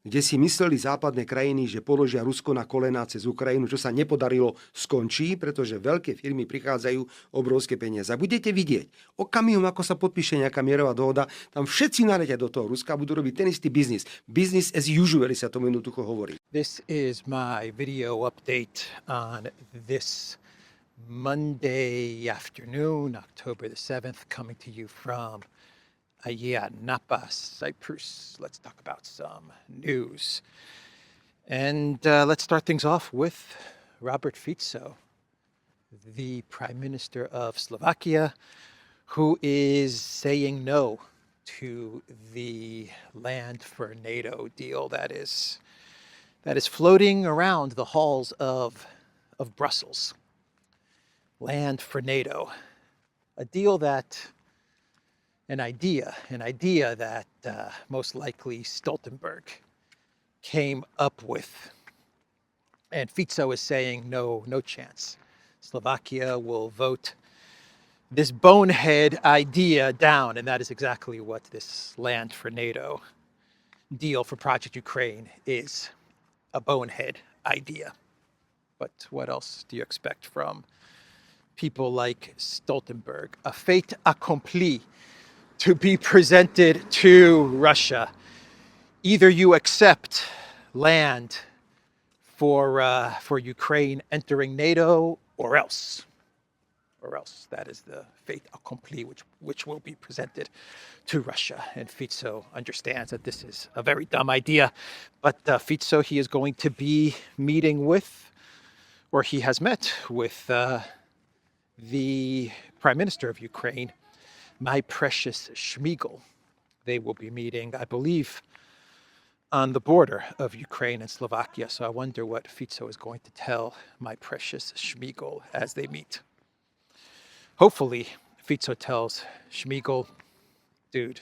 kde si mysleli západné krajiny, že položia Rusko na kolená cez Ukrajinu, čo sa nepodarilo, skončí, pretože veľké firmy prichádzajú obrovské peniaze. A budete vidieť, okamihom, ako sa podpíše nejaká mierová dohoda, tam všetci naletia do toho Ruska a budú robiť ten istý biznis. Business as usual, sa tomu jednoducho hovorí. This is my video update on this Monday afternoon, October the 7th, coming to you from Napa, Cyprus. Let's talk about some news. And let's start things off with Robert Fico, the Prime Minister of Slovakia, who is saying no to the land for NATO deal that is floating around the halls of Brussels. Land for NATO, a deal that an idea that most likely Stoltenberg came up with. And Fico is saying no chance. Slovakia will vote this bonehead idea down, and that is exactly what this land for NATO deal for Project Ukraine is, a bonehead idea. But what else do you expect from people like Stoltenberg? A fait accompli to be presented to Russia. Either you accept land for Ukraine entering NATO, or else. That is the fait accompli which will be presented to Russia. And Fico understands that this is a very dumb idea, but Fico, he is going to be meeting with, or he has met with the Prime Minister of Ukraine, my precious Schmeigel. They will be meeting, I believe, on the border of Ukraine and Slovakia. So I wonder what Fico is going to tell my precious Schmeigel as they meet. Hopefully, Fico tells Schmeigel, dude,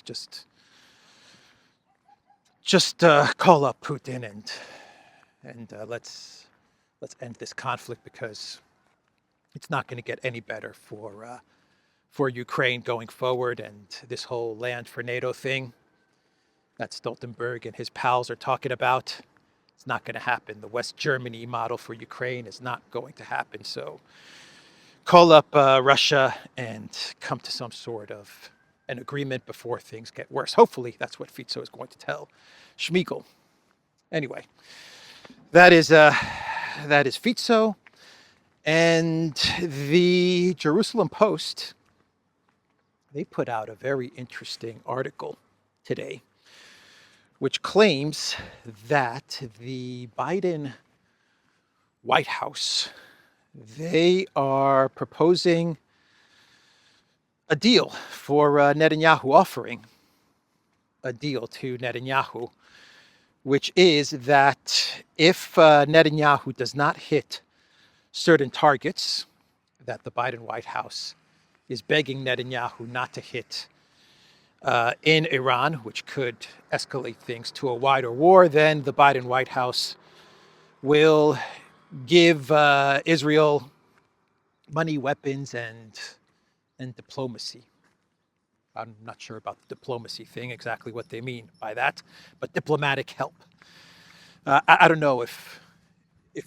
just call up Putin and let's end this conflict, because it's not going to get any better for Ukraine going forward. And this whole land for NATO thing that Stoltenberg and his pals are talking about, it's not going to happen. The West Germany model for Ukraine is not going to happen. So call up Russia and come to some sort of an agreement before things get worse. Hopefully that's what Fico is going to tell Schmeigel. Anyway, that is Fico. And the Jerusalem Post, they put out a very interesting article today, which claims that the Biden White House, they are proposing a deal for Netanyahu, offering a deal to Netanyahu, which is that if Netanyahu does not hit certain targets that the Biden White House is begging Netanyahu not to hit in Iran, which could escalate things to a wider war, then the Biden White House will give Israel money, weapons, and diplomacy. I'm not sure about the diplomacy thing, exactly what they mean by that, but diplomatic help. I don't know if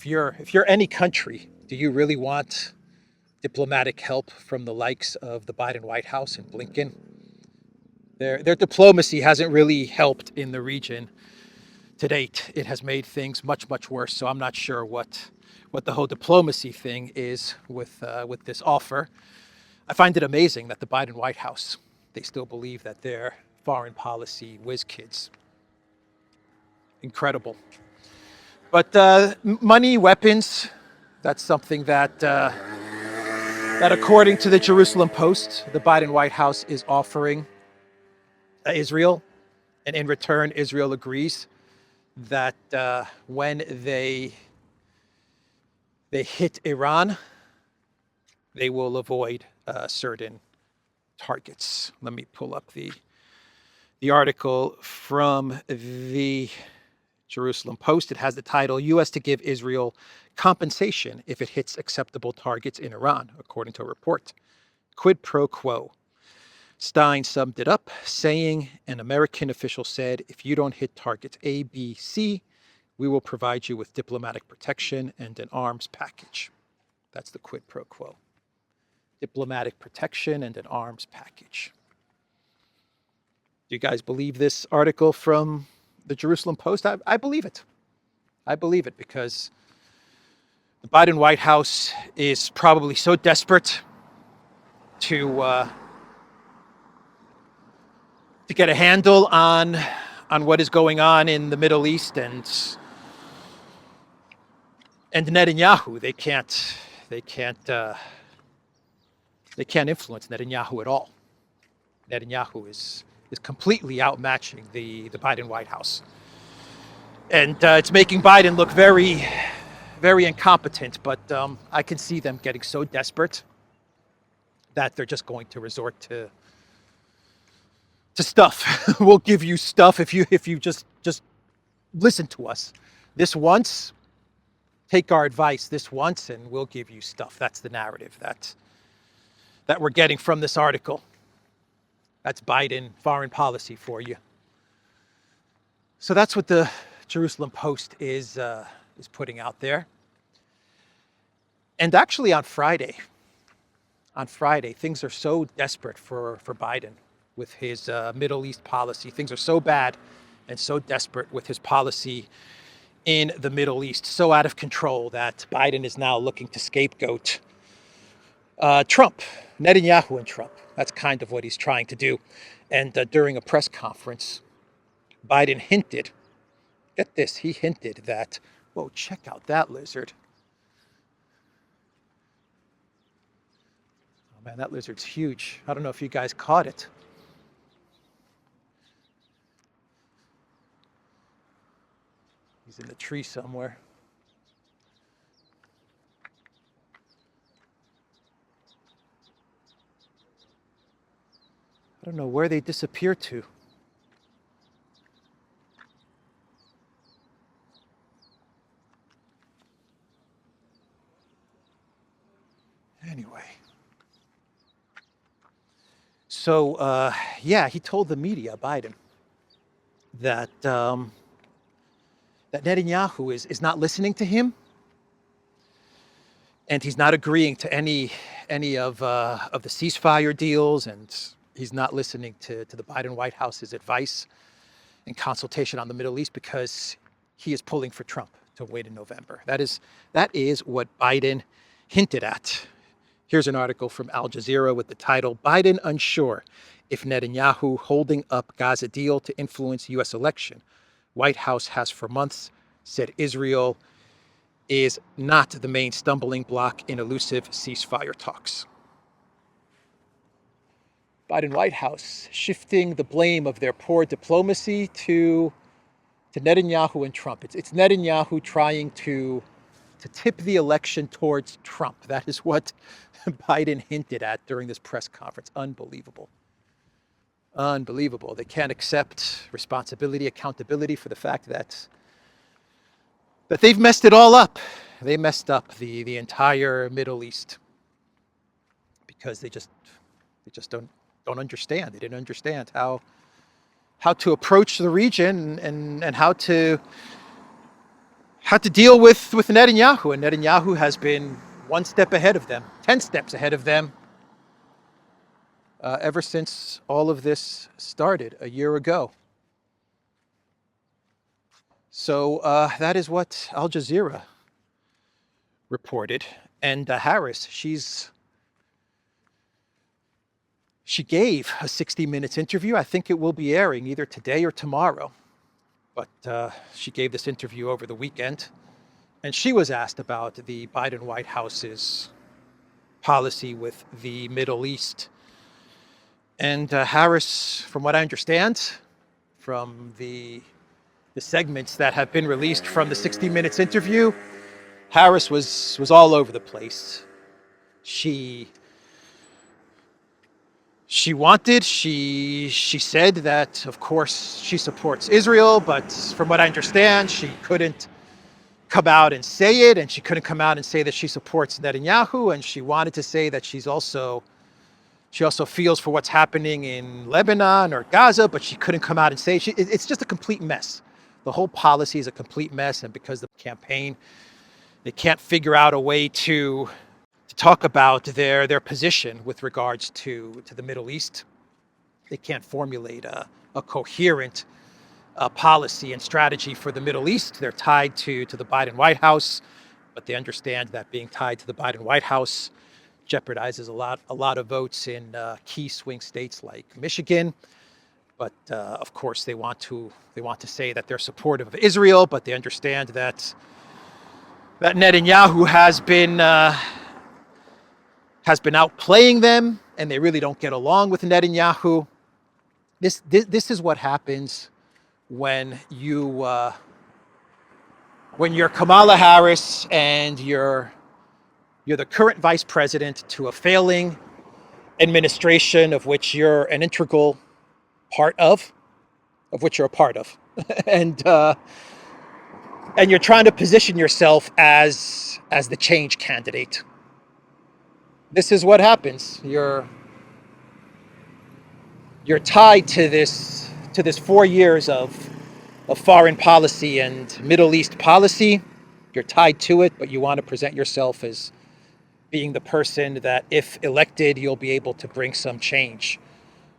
you're any country, do you really want diplomatic help from the likes of the Biden White House and Blinken? Their diplomacy hasn't really helped in the region to date. It has made things much worse. So I'm not sure what the whole diplomacy thing is with this offer. I find it amazing that the Biden White House, they still believe that they're foreign policy whiz kids. Incredible. But money, weapons, that's something that according to the Jerusalem Post, the Biden White House is offering Israel, and in return, Israel agrees that when they hit Iran, they will avoid certain targets. Let me pull up the article from the Jerusalem Post. It has the title, U.S. to give Israel compensation if it hits acceptable targets in Iran, according to a report. Quid pro quo. Stein summed it up, saying, an American official said, if you don't hit targets A, B, C, we will provide you with diplomatic protection and an arms package. That's the quid pro quo. Diplomatic protection and an arms package. Do you guys believe this article from the Jerusalem Post? I believe it. I believe it because the Biden White House is probably so desperate to get a handle on what is going on in the Middle East and Netanyahu. They can't influence Netanyahu at all. Netanyahu is completely outmatching the Biden White House. And it's making Biden look very, very incompetent, but I can see them getting so desperate that they're just going to resort to stuff. We'll give you stuff if you just listen to us this once. Take our advice this once, and we'll give you stuff. That's the narrative that we're getting from this article. That's Biden foreign policy for you. So that's what the Jerusalem Post is putting out there. And actually on Friday, things are so desperate for Biden with his Middle East policy. Things are so bad and so desperate with his policy in the Middle East, so out of control that Biden is now looking to scapegoat Trump, Netanyahu and Trump. That's kind of what he's trying to do. And during a press conference, Biden hinted, get this, he hinted that, whoa, check out that lizard. Oh man, that lizard's huge. I don't know if you guys caught it. He's in the tree somewhere. I don't know where they disappear to. Anyway. So, yeah, he told the media, Biden, that that Netanyahu is not listening to him, and he's not agreeing to any of the ceasefire deals, and he's not listening to the Biden White House's advice and consultation on the Middle East because he is pulling for Trump to win in November. That is what Biden hinted at. Here's an article from Al Jazeera with the title, Biden unsure if Netanyahu holding up Gaza deal to influence U.S. election. White House has for months said Israel is not the main stumbling block in elusive ceasefire talks. Biden White House shifting the blame of their poor diplomacy to Netanyahu and Trump. It's Netanyahu trying to tip the election towards Trump. That is what Biden hinted at during this press conference. Unbelievable. Unbelievable. They can't accept responsibility, accountability for the fact that they've messed it all up. They messed up the entire Middle East because they just don't understand. They didn't understand how to approach the region and how to deal with Netanyahu. And Netanyahu has been one step ahead of them, 10 steps ahead of them, ever since all of this started a year ago. So that is what Al Jazeera reported. And Harris, she gave a 60 Minutes interview. I think it will be airing either today or tomorrow. But she gave this interview over the weekend. And she was asked about the Biden White House's policy with the Middle East. And Harris, from what I understand, from the segments that have been released from the 60 Minutes interview, Harris was all over the place. She said that, of course, she supports Israel, but from what I understand, she couldn't come out and say it, and she couldn't come out and say that she supports Netanyahu, and she wanted to say that she's also She also feels for what's happening in Lebanon or Gaza, but she couldn't come out and say it's just a complete mess. The whole policy is a complete mess, and because the campaign, they can't figure out a way to talk about their position with regards to the Middle East. They can't formulate a coherent policy and strategy for the Middle East. They're tied to the Biden White House, but they understand that being tied to the Biden White House jeopardizes a lot of votes in key swing states like Michigan. But of course, they want to say that they're supportive of Israel, but they understand that Netanyahu has been outplaying them, and they really don't get along with Netanyahu. This is what happens when you're Kamala Harris and you're the current vice president to a failing administration of which you're an integral part of which you're a part of, and you're trying to position yourself as the change candidate. This is what happens. You're tied to this 4 years of foreign policy and Middle East policy. You're tied to it, but you want to present yourself as being the person that, if elected, you'll be able to bring some change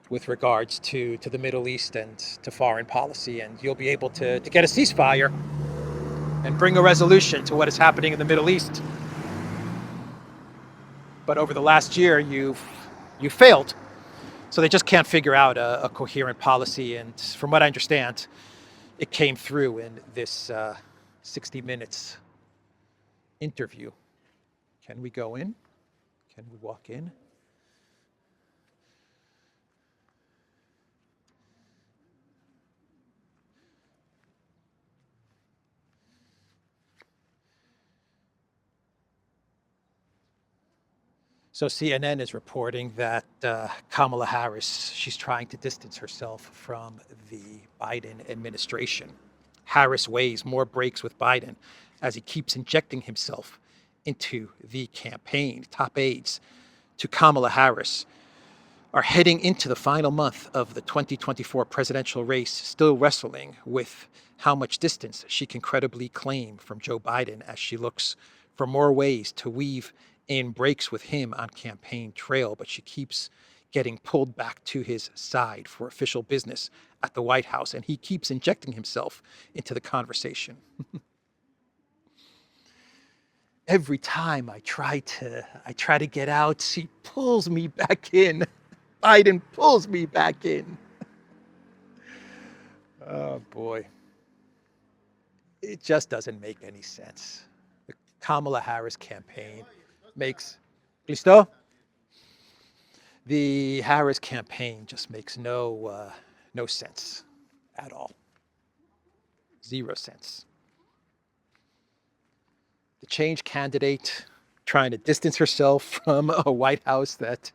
with regards to the Middle East and to foreign policy, and you'll be able to get a ceasefire and bring a resolution to what is happening in the Middle East. But over the last year, you failed. So they just can't figure out a coherent policy, and from what I understand, it came through in this 60 Minutes interview. Can we go in? Can we walk in? So CNN is reporting that Kamala Harris, she's trying to distance herself from the Biden administration. Harris weighs more breaks with Biden as he keeps injecting himself into the campaign. Top aides to Kamala Harris are heading into the final month of the 2024 presidential race, still wrestling with how much distance she can credibly claim from Joe Biden as she looks for more ways to weave in breaks with him on campaign trail, but she keeps getting pulled back to his side for official business at the White House, and he keeps injecting himself into the conversation. Every time I try to get out, she pulls me back in. Biden pulls me back in. Oh boy. It just doesn't make any sense. The Kamala Harris campaign makes Listo? The Harris campaign just makes no sense at all. 0 sense. The change candidate trying to distance herself from a White House that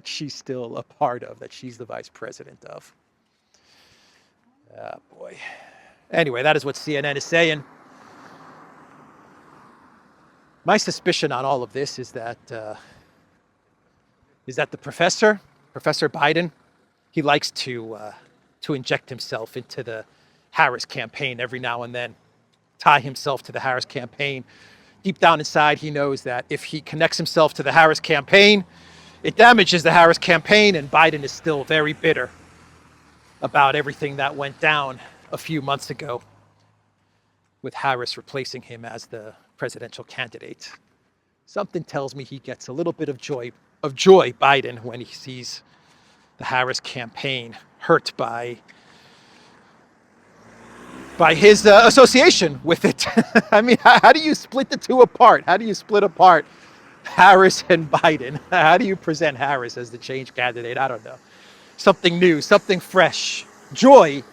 she's still a part of, that she's the vice president of. Oh boy. Anyway, that is what CNN is saying. My suspicion on all of this is that the Professor Biden, he likes to inject himself into the Harris campaign every now and then, tie himself to the Harris campaign. Deep down inside, he knows that if he connects himself to the Harris campaign, it damages the Harris campaign, and Biden is still very bitter about everything that went down a few months ago with Harris replacing him as the presidential candidate. Something tells me he gets a little bit of joy, Biden, when he sees the Harris campaign hurt by his association with it. I mean, how do you split the two apart? How do you split apart Harris and Biden? How do you present Harris as the change candidate? I don't know. Something new, something fresh. Joy,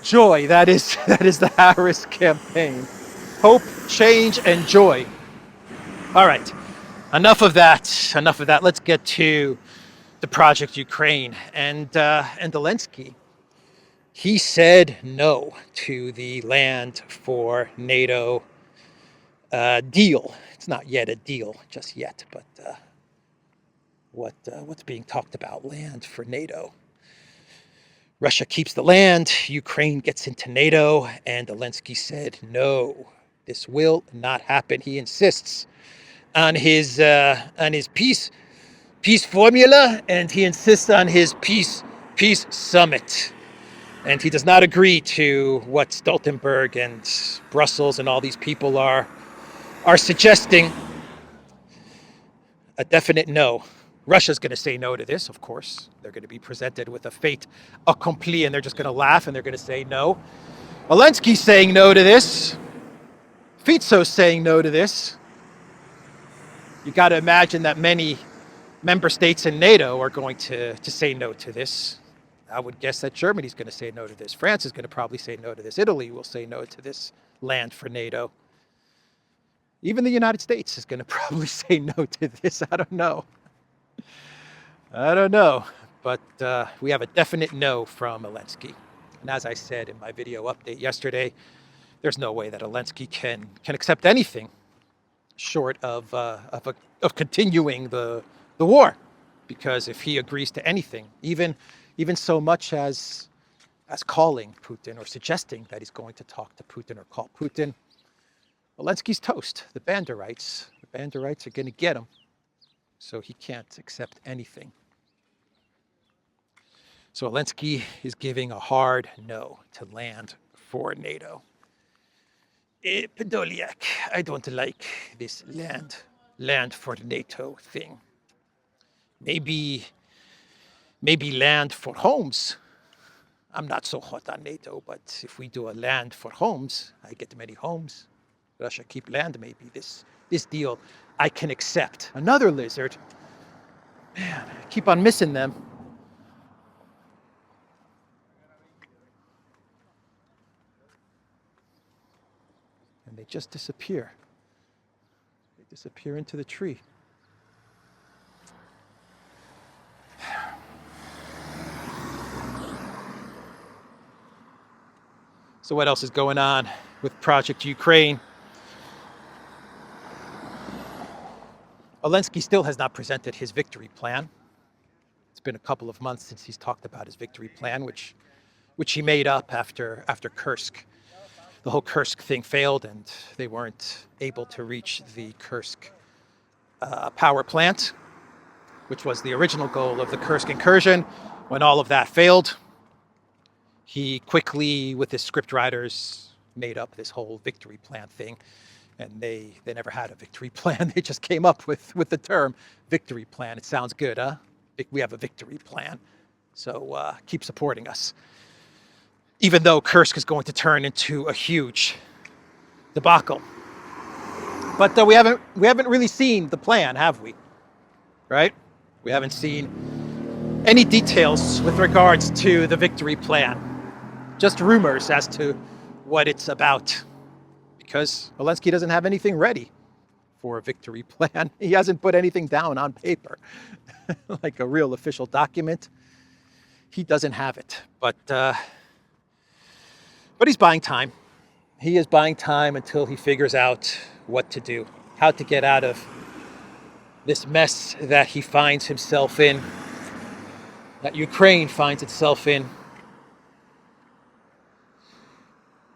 that is the Harris campaign. Hope, change, and joy. All right, enough of that. Let's get to the Project Ukraine and Zelensky. He said no to the land for NATO deal. It's not yet a deal just yet, but what's being talked about, land for NATO. Russia keeps the land, Ukraine gets into NATO, and Zelensky said, no, this will not happen. He insists on his peace formula, and he insists on his peace summit. And he does not agree to what Stoltenberg and Brussels and all these people are suggesting. A definite no. Russia's going to say no to this, of course. They're going to be presented with a fait accompli, and they're just going to laugh, and they're going to say no. Zelensky's saying no to this. Fico's saying no to this. You got to imagine that many member states in NATO are going to say no to this. I would guess that Germany's going to say no to this. France is going to probably say no to this. Italy will say no to this land for NATO. Even the United States is going to probably say no to this. I don't know. But we have a definite no from Zelensky. And as I said in my video update yesterday, there's no way that Zelensky can accept anything short of continuing the war. Because if he agrees to anything, even so much as calling Putin or suggesting that he's going to talk to Putin or call Putin, Zelensky's toast. The Banderites are going to get him. So he can't accept anything. So Zelensky is giving a hard no to land for NATO. Podolyak, I don't like this land for NATO thing. Maybe land for homes. I'm not so hot on NATO, but if we do a land for homes, I get many homes. Russia keep land, maybe this deal I can accept. Another lizard. Man, I keep on missing them. And they just disappear. They disappear into the tree. So what else is going on with Project Ukraine? Zelensky still has not presented his victory plan. It's been a couple of months since he's talked about his victory plan, which he made up after Kursk. The whole Kursk thing failed, and they weren't able to reach the Kursk power plant, which was the original goal of the Kursk incursion. When all of that failed, he quickly, with his scriptwriters, made up this whole victory plan thing. And they never had a victory plan. They just came up with the term victory plan. It sounds good, huh? We have a victory plan. So keep supporting us. Even though Kursk is going to turn into a huge debacle. But we haven't really seen the plan, have we? Right? We haven't seen any details with regards to the victory plan. Just rumors as to what it's about. Because Zelensky doesn't have anything ready for a victory plan. He hasn't put anything down on paper, like a real official document. He doesn't have it. But he's buying time. He is buying time until he figures out what to do, how to get out of this mess that he finds himself in, that Ukraine finds itself in.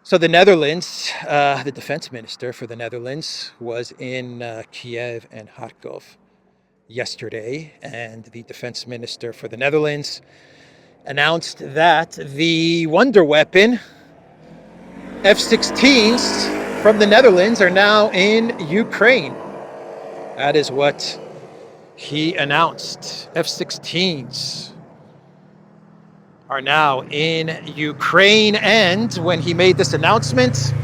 So the Netherlands, the defense minister for the Netherlands was in Kiev and Kharkov yesterday, and the defense minister for the Netherlands announced that the wonder weapon F16s from the Netherlands are now in Ukraine. That is what he announced. F16s are now in Ukraine. And when he made this announcement,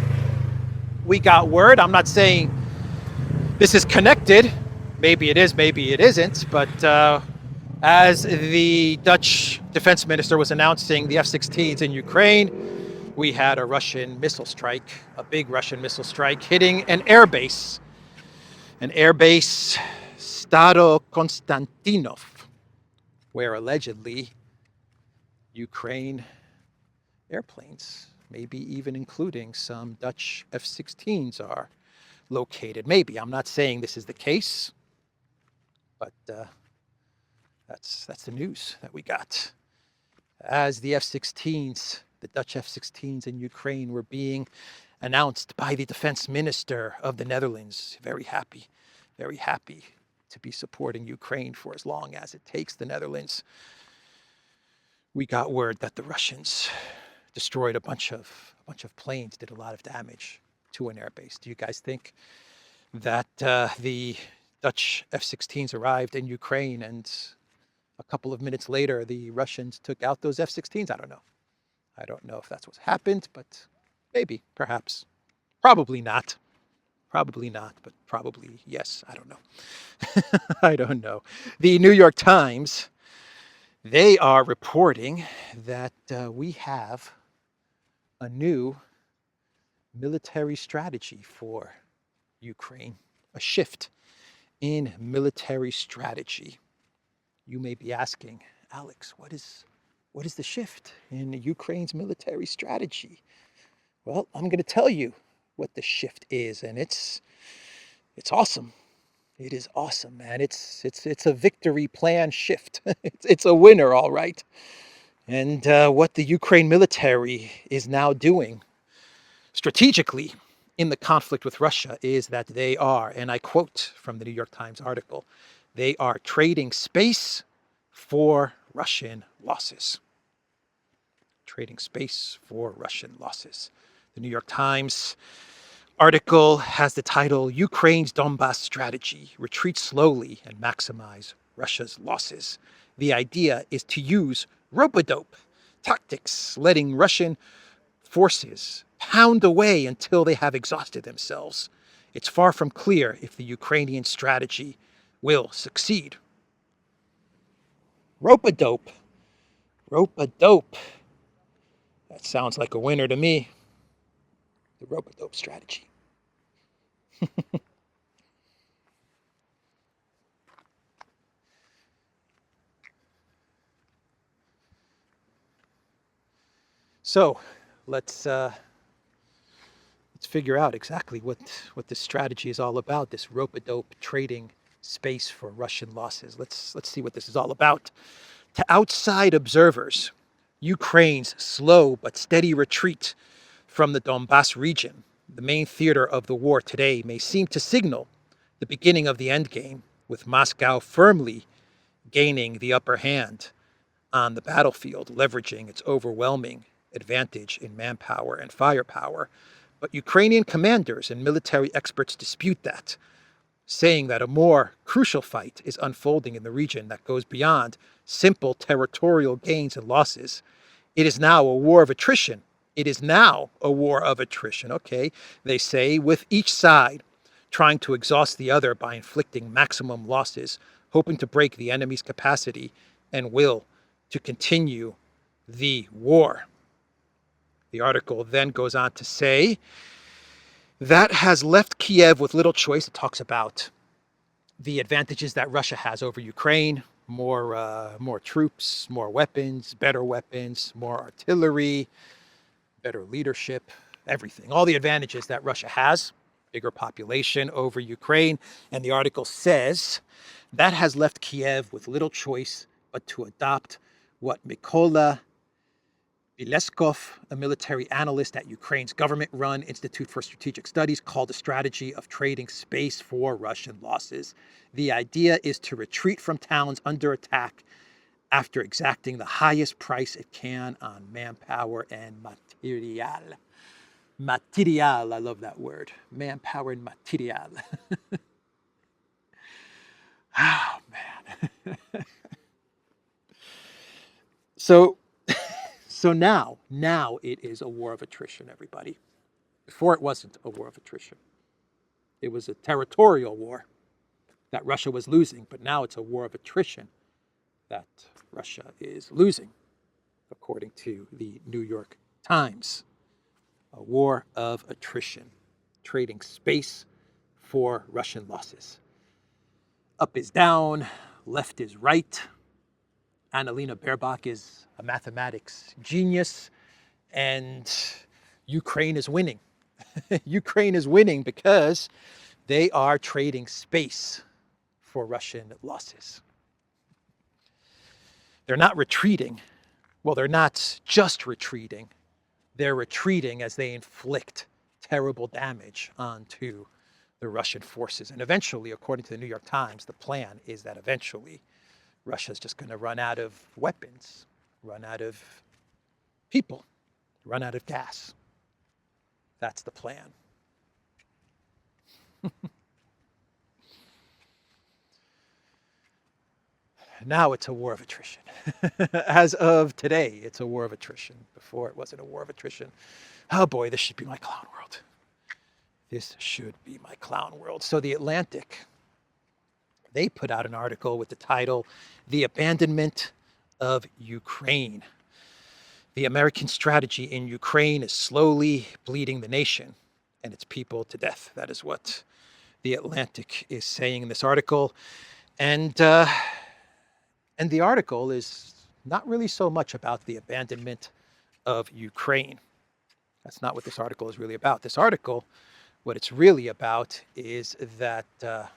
we got word. I'm not saying this is connected. Maybe it is, maybe it isn't. But as the Dutch defense minister was announcing the F-16s in Ukraine, we had a Russian missile strike, a big Russian missile strike, hitting an airbase Starokonstantinov, where allegedly Ukraine airplanes, maybe even including some Dutch F-16s, are located. Maybe. I'm not saying this is the case, but That's the news that we got. As the F-16s, the Dutch F-16s in Ukraine were being announced by the defense minister of the Netherlands. Very happy to be supporting Ukraine for as long as it takes the Netherlands. We got word that the Russians destroyed a bunch of planes, did a lot of damage to an airbase. Do you guys think that the Dutch F-16s arrived in Ukraine and a couple of minutes later the Russians took out those F-16s? I don't know. I don't know if that's what's happened, but maybe, perhaps. Probably not. Probably not, but probably yes. I don't know. I don't know. The New York Times, they are reporting that we have a new military strategy for Ukraine, a shift in military strategy. You may be asking, Alex, what is the shift in Ukraine's military strategy? Well, I'm going to tell you what the shift is, and it's awesome. It is awesome, man. It's a victory plan shift. It's a winner, all right. And what the Ukraine military is now doing strategically in the conflict with Russia is that they are, and I quote from the New York Times article, they are trading space for Russian losses. Trading space for Russian losses. The New York Times article has the title, Ukraine's Donbass Strategy, Retreat Slowly and Maximize Russia's Losses. The idea is to use rope-a-dope tactics, letting Russian forces pound away until they have exhausted themselves. It's far from clear if the Ukrainian strategy will succeed. Rope-a-dope. Rope-a-dope. That sounds like a winner to me. The rope-a-dope strategy. So let's figure out exactly what this strategy is all about, this rope-a-dope trading space for Russian losses. Let's see what this is all about. To outside observers, Ukraine's slow but steady retreat from the Donbass region, the main theater of the war today, may seem to signal the beginning of the endgame, with Moscow firmly gaining the upper hand on the battlefield, leveraging its overwhelming advantage in manpower and firepower. But Ukrainian commanders and military experts dispute that, saying that a more crucial fight is unfolding in the region that goes beyond simple territorial gains and losses. It is now a war of attrition. It is now a war of attrition, okay, they say, with each side trying to exhaust the other by inflicting maximum losses, hoping to break the enemy's capacity and will to continue the war. The article then goes on to say that has left Kiev with little choice. It talks about the advantages that Russia has over Ukraine, more troops, more weapons, more artillery, better leadership, everything. All the advantages that Russia has, bigger population over Ukraine. And the article says that has left Kiev with little choice but to adopt what Mykola Bileskov, a military analyst at Ukraine's government-run Institute for Strategic Studies, called a strategy of trading space for Russian losses. The idea is to retreat from towns under attack after exacting the highest price it can on manpower and material. Material, I love that word. Manpower and material. Oh, man. So now it is a war of attrition, everybody. Before it wasn't a war of attrition. It was a territorial war that Russia was losing, but now it's a war of attrition that Russia is losing, according to the New York Times. A war of attrition, trading space for Russian losses. Up is down, left is right. Annalena Baerbock is a mathematics genius, and Ukraine is winning. Ukraine is winning because they are trading space for Russian losses. they're not retreating. Well, they're not just retreating. They're retreating as they inflict terrible damage onto the Russian forces. And eventually, according to the New York Times, the plan is that eventually Russia's just going to run out of weapons, run out of people, run out of gas. That's the plan. Now it's a war of attrition. As of today, it's a war of attrition. Before, it wasn't a war of attrition. Oh boy, this should be my clown world. This should be my clown world. So The Atlantic, they put out an article with the title, "The Abandonment of Ukraine. The American strategy in Ukraine is slowly bleeding the nation and its people to death." That is what The Atlantic is saying in this article. And the article is not really so much about the abandonment of Ukraine. That's not what this article is really about. This article, what it's really about is that the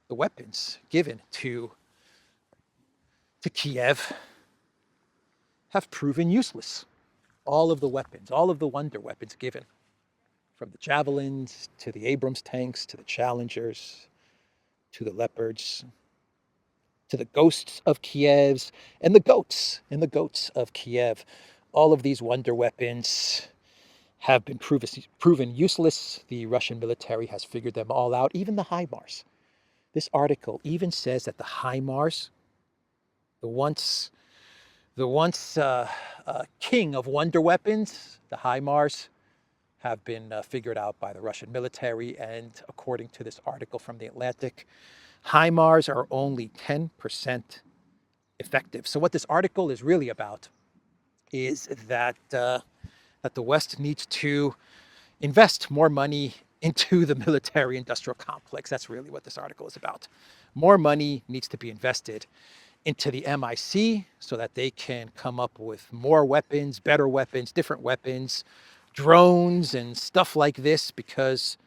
weapons given to Kiev have proven useless. All of the weapons, all of the wonder weapons given, from the javelins to the Abrams tanks to the Challengers to the Leopards, to the ghosts of Kiev's and the goats of Kiev. All of these wonder weapons have been proven useless. The Russian military has figured them all out, even the HIMARS. This article even says that the HIMARS, the once king of wonder weapons, the HIMARS, have been figured out by the Russian military. And according to this article from The Atlantic, HIMARS are only 10% effective. So what this article is really about is that the West needs to invest more money into the military-industrial complex. That's really what this article is about. More money needs to be invested into the MIC so that they can come up with more weapons, better weapons, different weapons, drones, and stuff like this, because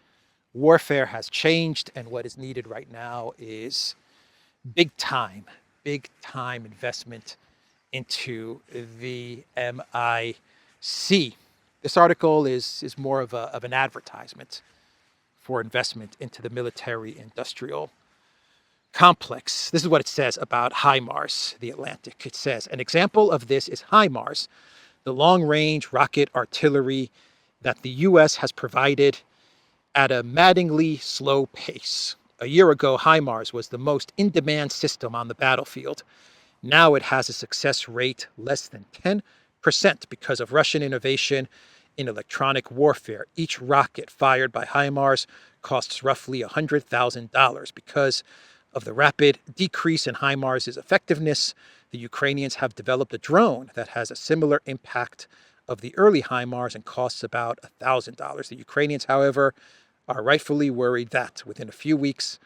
warfare has changed, and what is needed right now is big time investment into the MIC. This article is more of an advertisement for investment into the military-industrial complex. This is what it says about HIMARS, The Atlantic. It says, an example of this is HIMARS, the long-range rocket artillery that the U.S. has provided at a maddeningly slow pace. A year ago, HIMARS was the most in-demand system on the battlefield. Now it has a success rate less than 10% because of Russian innovation in electronic warfare. Each rocket fired by HIMARS costs roughly $100,000. Because of the rapid decrease in HIMARS' effectiveness, the Ukrainians have developed a drone that has a similar impact of the early HIMARS and costs about $1,000. The Ukrainians, however, are rightfully worried that within a few weeks,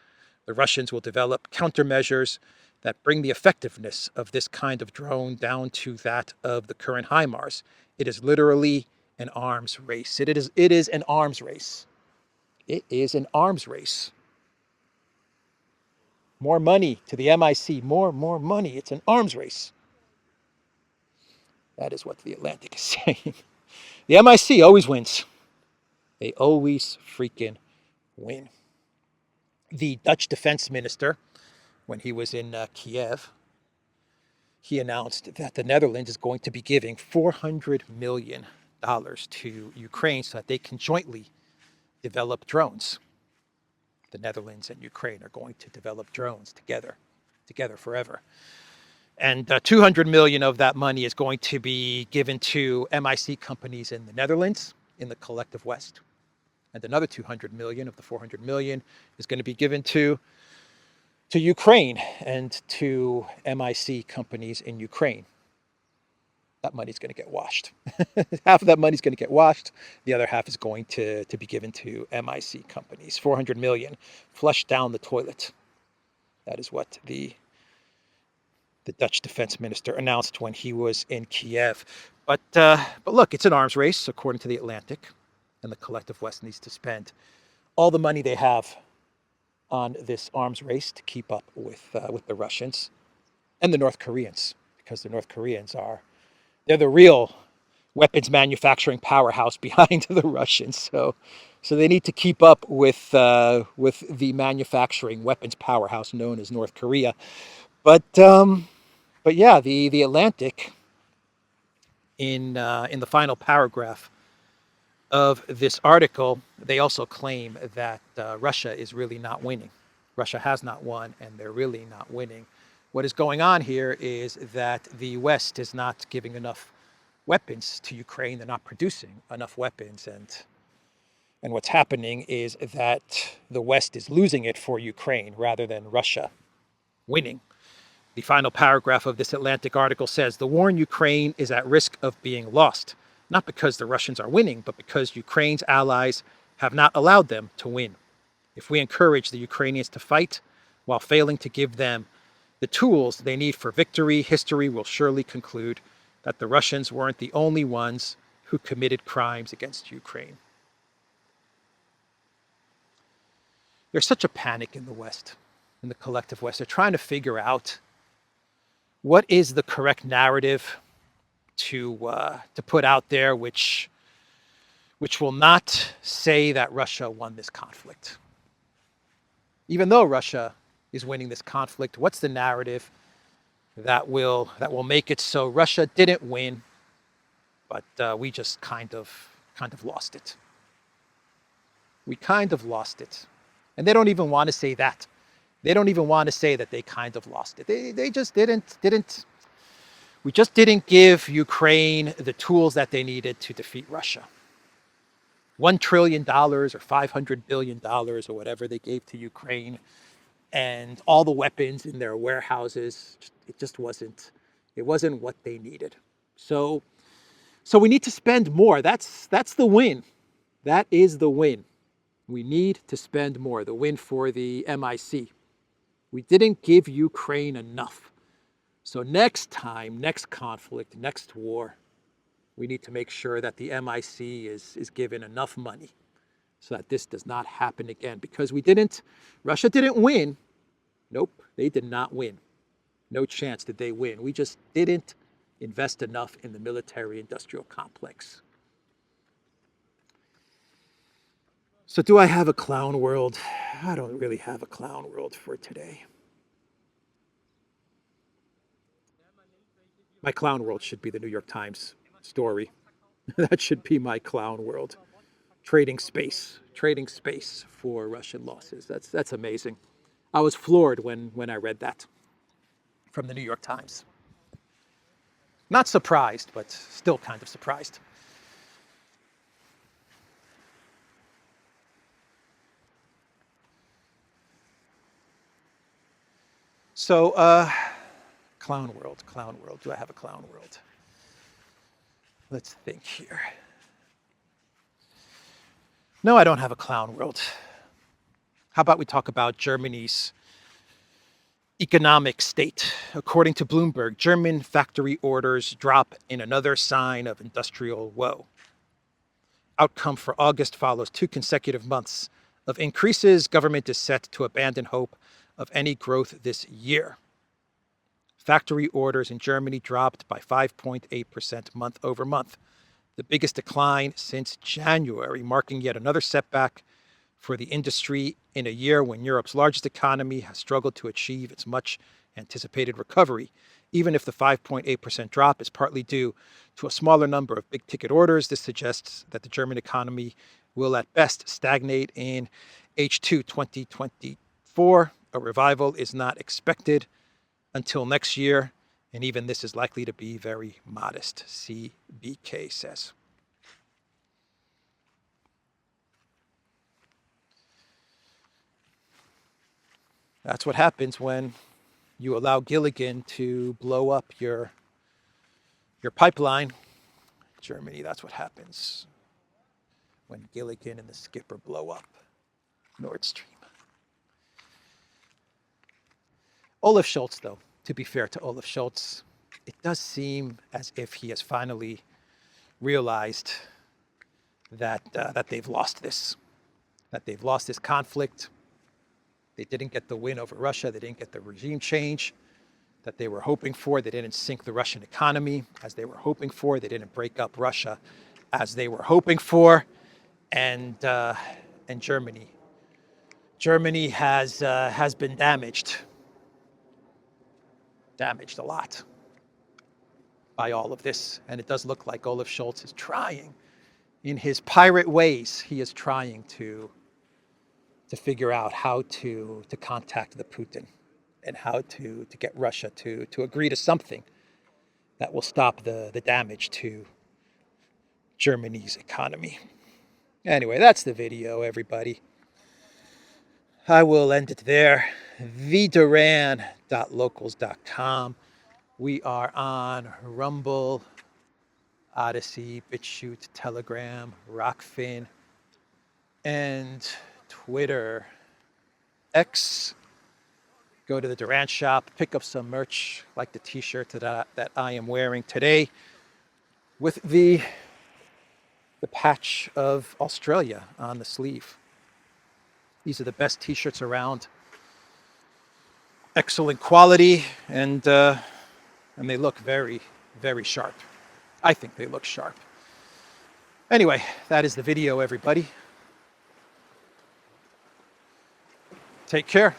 the Russians will develop countermeasures that bring the effectiveness of this kind of drone down to that of the current HIMARS. It is literally an arms race. It is an arms race. It is an arms race. More money to the MIC, more money. It's an arms race. That is what The Atlantic is saying. The MIC always wins. They always freaking win. The Dutch defense minister, when he was in Kiev, he announced that the Netherlands is going to be giving $400 million to Ukraine so that they can jointly develop drones. The Netherlands and Ukraine are going to develop drones together forever. And 200 million of that money is going to be given to MIC companies in the Netherlands, in the collective West. And another 200 million of the 400 million is going to be given to Ukraine and to MIC companies in Ukraine. That money's going to get washed. Half of that money's going to get washed. The other half is going to be given to MIC companies. 400 million flushed down the toilet. That is what the Dutch defense minister announced when he was in Kiev. But look, it's an arms race, according to The Atlantic, and the collective West needs to spend all the money they have on this arms race to keep up with the Russians and the North Koreans, because the North Koreans they're the real weapons manufacturing powerhouse behind the Russians. So they need to keep up with the manufacturing weapons powerhouse known as North Korea. But yeah, the Atlantic in the final paragraph of this article, they also claim that Russia is really not winning. Russia has not won, and they're really not winning. What is going on here is that the West is not giving enough weapons to Ukraine. They're not producing enough weapons, and what's happening is that the West is losing it for Ukraine rather than Russia winning. The final paragraph of this Atlantic article says, the war in Ukraine is at risk of being lost, not because the Russians are winning, but because Ukraine's allies have not allowed them to win. If we encourage the Ukrainians to fight while failing to give them the tools they need for victory, history will surely conclude that the Russians weren't the only ones who committed crimes against Ukraine. There's such a panic in the West, in the collective West. They're trying to figure out what is the correct narrative to put out there, which will not say that Russia won this conflict. Even though Russia is winning this conflict, what's the narrative that will make it so Russia didn't win, but we just kind of lost it. We kind of lost it. And they don't even want to say that. They don't even want to say that they kind of lost it. They just didn't. We just didn't give Ukraine the tools that they needed to defeat Russia. $1 trillion or $500 billion or whatever they gave to Ukraine, and all the weapons in their warehouses, it just wasn't what they needed. So we need to spend more. That's the win. That is the win. We need to spend more. The win for the MIC. We didn't give Ukraine enough. So next time, next conflict, next war, we need to make sure that the MIC is given enough money so that this does not happen again. Because Russia didn't win. Nope, they did not win. No chance did they win. We just didn't invest enough in the military-industrial complex. So do I have a clown world? I don't really have a clown world for today. My clown world should be the New York Times story. That should be my clown world. Trading space for Russian losses. That's amazing. I was floored when I read that from the New York Times. Not surprised, but still kind of surprised. So, clown world. Do I have a clown world? Let's think here. No, I don't have a clown world. How about we talk about Germany's economic state? According to Bloomberg, German factory orders drop in another sign of industrial woe. Outcome for August follows 2 consecutive months of increases. Government is set to abandon hope of any growth this year. Factory orders in Germany dropped by 5.8% month over month, the biggest decline since January, marking yet another setback for the industry in a year when Europe's largest economy has struggled to achieve its much anticipated recovery. Even if the 5.8% drop is partly due to a smaller number of big-ticket orders, this suggests that the German economy will at best stagnate in H2 2024. A revival is not expected until next year, and even this is likely to be very modest, CBK says. That's what happens when you allow Gilligan to blow up your pipeline. Germany, that's what happens when Gilligan and the skipper blow up Nord Stream. Olaf Scholz, though, to be fair to Olaf Scholz, it does seem as if he has finally realized that they've lost this conflict. They didn't get the win over Russia. They didn't get the regime change. that they were hoping for. They didn't sink the Russian economy as they were hoping for. They didn't break up Russia as they were hoping for. And Germany. Germany has been damaged a lot by all of this. And it does look like Olaf Scholz is trying, in his pirate ways, he is trying to figure out how to contact the Putin and how to get Russia to agree to something that will stop the damage to Germany's economy. Anyway, that's the video, everybody. I will end it there. theduran.locals.com. We are on Rumble, ODYSEE, BitChute, Telegram, Rockfin, and Twitter. X. Go to the Duran shop, pick up some merch like the t-shirt that I am wearing today with the patch of Australia on the sleeve. These are the best t-shirts around. Excellent quality, and they look very, very sharp. I think they look sharp. Anyway, that is the video, everybody. Take care.